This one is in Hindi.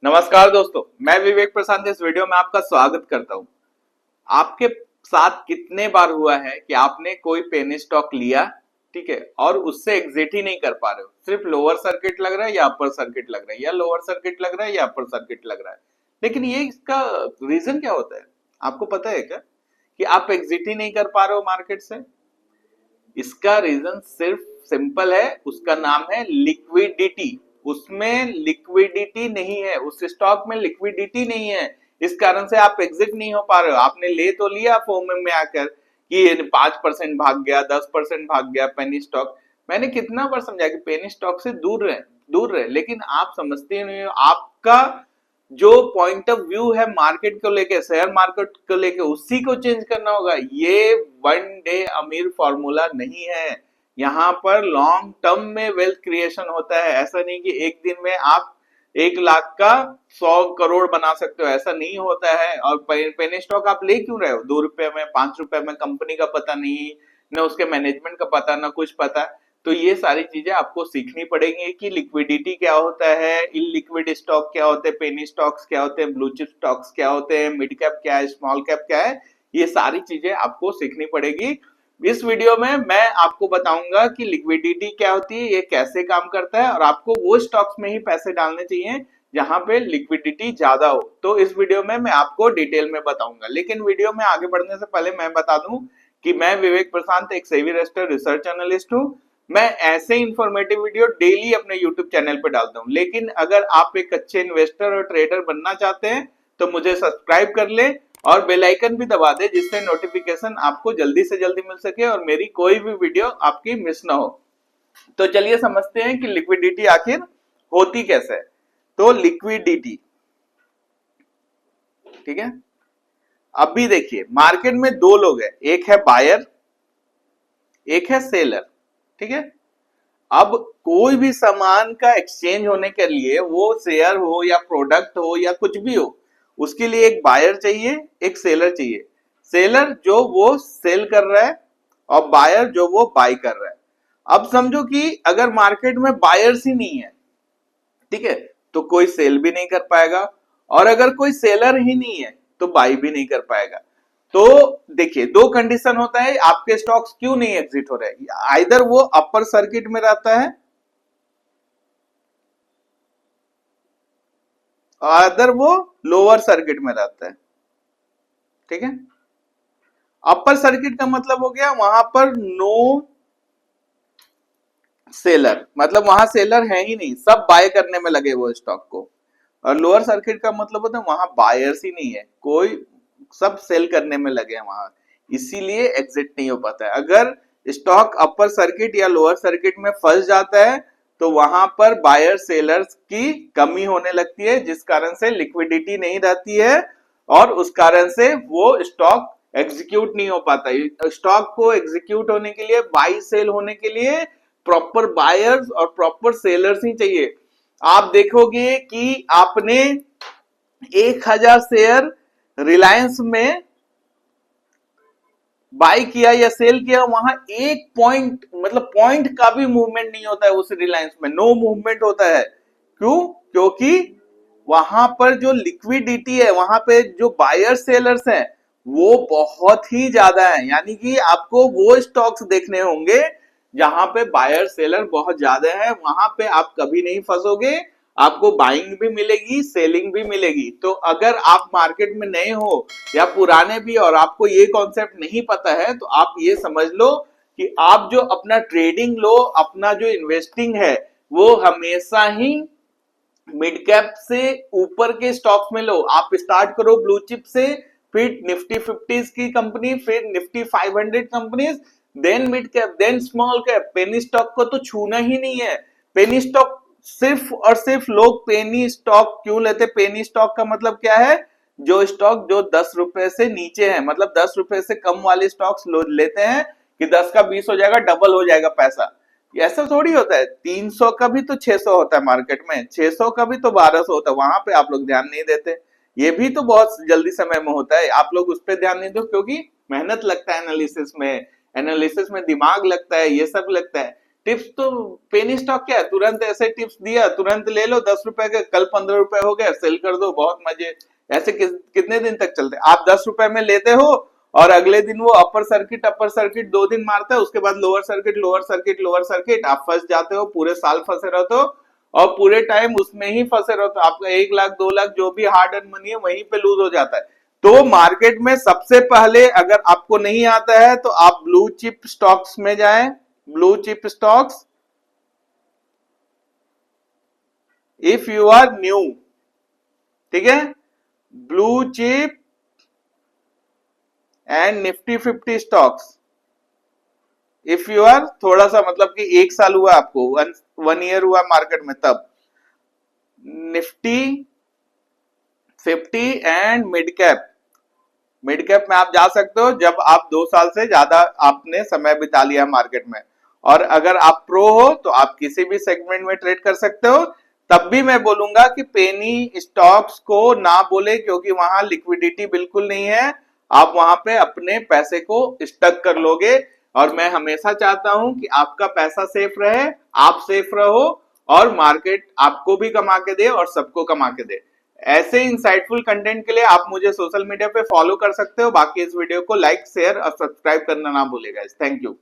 नमस्कार दोस्तों, मैं विवेक प्रशांत इस वीडियो में आपका स्वागत करता हूं। आपके साथ कितने बार हुआ है कि आपने कोई पेनी स्टॉक लिया, ठीक है, और उससे एग्जिट ही नहीं कर पा रहे हो। सिर्फ लोअर सर्किट लग रहा है या अपर सर्किट लग रहा है, या लोअर सर्किट लग रहा है या अपर सर्किट लग रहा है। लेकिन ये इसका रीजन क्या होता है, आपको पता है क्या कि आप एग्जिट ही नहीं कर पा रहे हो मार्केट से? इसका रीजन सिर्फ सिंपल है, उसका नाम है लिक्विडिटी। उसमें लिक्विडिटी नहीं है, उस स्टॉक में लिक्विडिटी नहीं है। इस कारण से आप एग्जिट नहीं हो पा रहे हो। आपने ले तो लिया फोम में आकर कि 5% भाग गया, 10% भाग गया पेनी स्टॉक। मैंने कितना बार समझाया कि पेनी स्टॉक से दूर रहे, दूर रहे, लेकिन आप समझते नहीं हो। आपका जो पॉइंट ऑफ व्यू है मार्केट को लेके, शेयर मार्केट को लेके, उसी को चेंज करना होगा। ये वन डे अमीर फॉर्मूला नहीं है। यहाँ पर लॉन्ग टर्म में वेल्थ क्रिएशन होता है। ऐसा नहीं कि एक दिन में आप 1 लाख का 100 करोड़ बना सकते हो, ऐसा नहीं होता है। और पेनी स्टॉक आप ले क्यों रहे हो? 2 रुपए में, 5 रुपए में, कंपनी का पता नहीं, न उसके मैनेजमेंट का पता, न कुछ पता। तो ये सारी चीजें आपको सीखनी पड़ेंगी कि लिक्विडिटी क्या होता है, इलिक्विड स्टॉक क्या होते हैं, पेनी स्टॉक्स क्या होते हैं, ब्लू चिप स्टॉक्स क्या होते हैं, मिड कैप क्या है, स्मॉल कैप क्या है। ये सारी चीजें आपको सीखनी पड़ेगी। इस वीडियो में मैं आपको बताऊंगा कि लिक्विडिटी क्या होती है, ये कैसे काम करता है, और आपको वो स्टॉक्स में ही पैसे डालने चाहिए जहां पे लिक्विडिटी ज्यादा हो। तो इस वीडियो में मैं आपको डिटेल में बताऊंगा। लेकिन वीडियो में आगे बढ़ने से पहले मैं बता दूं कि मैं विवेक प्रशांत एक सेबी रजिस्टर्ड रिसर्च एनालिस्ट हूं। मैं ऐसे इंफॉर्मेटिव वीडियो डेली अपने यूट्यूब चैनल पे डालता हूं। लेकिन अगर आप एक अच्छे इन्वेस्टर और ट्रेडर बनना चाहते हैं तो मुझे सब्सक्राइब कर ले और बेल आइकन भी दबा दे, जिससे नोटिफिकेशन आपको जल्दी से जल्दी मिल सके और मेरी कोई भी वीडियो आपकी मिस ना हो। तो चलिए समझते हैं कि लिक्विडिटी आखिर होती कैसे है। तो लिक्विडिटी, ठीक है, अभी देखिए मार्केट में दो लोग हैं, एक है बायर, एक है सेलर, ठीक है। अब कोई भी सामान का एक्सचेंज होने के लिए, वो शेयर हो या प्रोडक्ट हो या कुछ भी हो, उसके लिए एक बायर चाहिए, एक सेलर चाहिए। सेलर जो वो सेल कर रहा है और बायर जो वो बाय कर रहा है। अब समझो कि अगर मार्केट में बायर्स ही नहीं है, ठीक है, तो कोई सेल भी नहीं कर पाएगा, और अगर कोई सेलर ही नहीं है तो बाय भी नहीं कर पाएगा। तो देखिए दो कंडीशन होता है, आपके स्टॉक्स क्यों नहीं एग्जिट हो रहे। आइदर वो अपर सर्किट में रहता है, अदर वो लोअर सर्किट में रहता है, ठीक है। अपर सर्किट का मतलब हो गया वहां पर नो सेलर, मतलब वहां सेलर है ही नहीं, सब बाय करने में लगे वो स्टॉक को। और लोअर सर्किट का मतलब होता है वहां बायर्स ही नहीं है, कोई सब सेल करने में लगे हैं वहां, इसीलिए एग्जिट नहीं हो पाता है। अगर स्टॉक अपर सर्किट या लोअर सर्किट में फंस जाता है तो वहां पर बायर सेलर्स की कमी होने लगती है, जिस कारण से लिक्विडिटी नहीं रहती है और उस कारण से वो स्टॉक एग्जीक्यूट नहीं हो पाता। स्टॉक को एग्जीक्यूट होने के लिए, बाई सेल होने के लिए प्रॉपर बायर्स और प्रॉपर सेलर्स ही चाहिए। आप देखोगे कि आपने 1000 शेयर रिलायंस में बाय किया या सेल किया, वहां एक पॉइंट, मतलब पॉइंट का भी मूवमेंट नहीं होता है उस रिलायंस में, नो मूवमेंट होता है। क्यों? क्योंकि वहां पर जो लिक्विडिटी है, वहां पे जो बायर सेलर्स हैं वो बहुत ही ज्यादा है। यानी कि आपको वो स्टॉक्स देखने होंगे जहां पे बायर सेलर बहुत ज्यादा है, वहां पे आप कभी नहीं फंसोगे, आपको बाइंग भी मिलेगी, सेलिंग भी मिलेगी। तो अगर आप मार्केट में नए हो या पुराने भी और आपको ये कॉन्सेप्ट नहीं पता है, तो आप ये समझ लो कि आप जो अपना ट्रेडिंग लो, अपना जो इन्वेस्टिंग है, वो हमेशा ही मिड कैप से ऊपर के स्टॉक्स में लो। आप स्टार्ट करो ब्लू चिप से, फिर निफ्टी 50 की कंपनी, फिर Nifty 500 companies, then mid cap, then small cap. Penny stock को तो छूना ही नहीं है। पेनी स्टॉक सिर्फ और सिर्फ लोग पेनी स्टॉक क्यों लेते? पेनी स्टॉक का मतलब क्या है? जो स्टॉक जो 10 रुपए से नीचे है, मतलब 10 रुपए से कम वाले स्टॉक्स लेते हैं कि 10 का 20 हो जाएगा, डबल हो जाएगा पैसा। ऐसा थोड़ी होता है। 300 का भी तो 600 होता है मार्केट में, 600 का भी तो 1200 होता है। वहां पे आप लोग ध्यान नहीं देते। ये भी तो बहुत जल्दी समय में होता है, आप लोग उस पर ध्यान नहीं दो, क्योंकि मेहनत लगता है एनालिसिस में, एनालिसिस में दिमाग लगता है, ये सब लगता है। टिप्स तो पेनी स्टॉक क्या है, तुरंत ऐसे टिप्स दिया, तुरंत ले लो 10 रुपए के, कल 15 रुपए हो गए, सेल कर दो, बहुत मजे। ऐसे कितने दिन तक चलते हैं? आप 10 रुपए में लेते हो और अगले दिन वो अपर सर्किट 2 दिन मारता है, उसके बाद lower circuit, lower circuit, lower circuit, आप फंस जाते हो, पूरे साल फंसे रहते हो और पूरे टाइम उसमें ही फंसे रहते हो। आपका 1 लाख 2 लाख जो भी हार्ड अर्न मनी है वहीं पे लूज हो जाता है। तो मार्केट में सबसे पहले अगर आपको नहीं आता है तो आप ब्लू चिप स्टॉक्स में जाएं, blue chip stocks, if you are new, ठीक है, blue chip and Nifty 50 stocks, if you are थोड़ा सा मतलब कि 1 साल हुआ आपको, 1 ईयर हुआ मार्केट में, तब Nifty 50 and mid cap, mid cap में आप जा सकते हो जब आप 2 साल से ज्यादा आपने समय बिता लिया मार्केट में। और अगर आप प्रो हो तो आप किसी भी सेगमेंट में ट्रेड कर सकते हो। तब भी मैं बोलूंगा कि पेनी स्टॉक्स को ना बोले, क्योंकि वहां लिक्विडिटी बिल्कुल नहीं है, आप वहां पे अपने पैसे को स्टक कर लोगे। और मैं हमेशा चाहता हूं कि आपका पैसा सेफ रहे, आप सेफ रहो और मार्केट आपको भी कमा के दे और सबको कमा के दे। ऐसे इंसाइटफुल कंटेंट के लिए आप मुझे सोशल मीडिया पे फॉलो कर सकते हो। बाकी इस वीडियो को लाइक, शेयर और सब्सक्राइब करना ना भूलिएगा। Thank you.